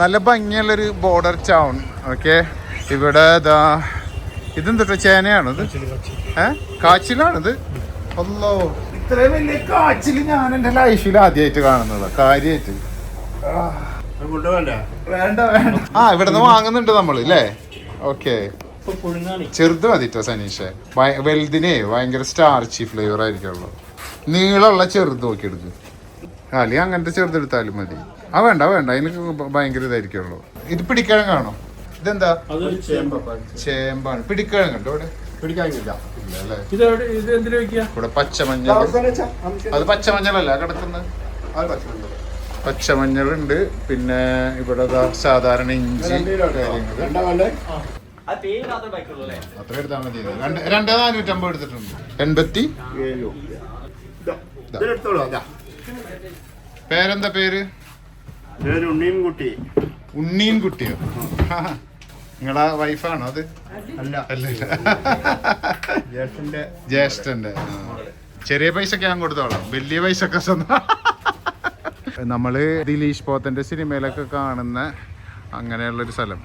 നല്ല ഭംഗിയുള്ളൊരു border town. Okay, ഇവിടെ ഇതെന്താ ചേനയാണിത്? കാച്ചിലാണിത്? അല്ലോ, ഇത്രയും വലിയ കാച്ചിൽ ഞാൻ എൻ്റെ ലൈഫിൽ ആദ്യമായിട്ട് കാണുന്നതാണ്, കാര്യമായിട്ട്. വേണ്ട ഇവിടുന്ന് വാങ്ങുന്നുണ്ട് നമ്മള് അല്ലേ? ഓക്കെ, ചെറുത് മതിട്ടോ സനീഷെ. വലുതിനെ ഭയങ്കര സ്റ്റാർച്ചി ഫ്ലേവർ ആയിരിക്കുള്ളൂ. നീളമുള്ള ചെറുത് നോക്കിയെടുക്ക്. അല്ലെങ്കിൽ അങ്ങനത്തെ ചെറുതെടുത്താലും മതി. വേണ്ട അതിന് ഭയങ്കര ഇതായിരിക്കുള്ളൂ. ഇത് പിടിക്കിഴങ്ങാണോ? ഇതെന്താ? ചേമ്പാണ്. പിടിക്കിഴങ്ങുണ്ടോ ഇവിടെ? ഇവിടെ പച്ചമഞ്ഞൾ. അത് പച്ചമഞ്ഞളല്ല കിടക്കുന്നത്. പച്ചമഞ്ഞളുണ്ട്. പിന്നെ ഇവിടെ സാധാരണ ഇഞ്ചി കാര്യങ്ങൾ. അത്ര എടുത്താൽ മതി. 2,450 എടുത്തിട്ടുണ്ട്. 87. പേരെന്താ പേര്? ഉണ്ണീൻകുട്ടിയോ? നിങ്ങളെ വൈഫാണോ അത്? അല്ല, ജ്യേഷ്ഠന്റെ. ചെറിയ പൈസക്ക് ഞാൻ കൊടുത്തോളാം, വലിയ പൈസക്ക് നമ്മള് ദിലീഷ് പോത്തന്റെ സിനിമയിലൊക്കെ കാണുന്ന അങ്ങനെയുള്ളൊരു സ്ഥലം.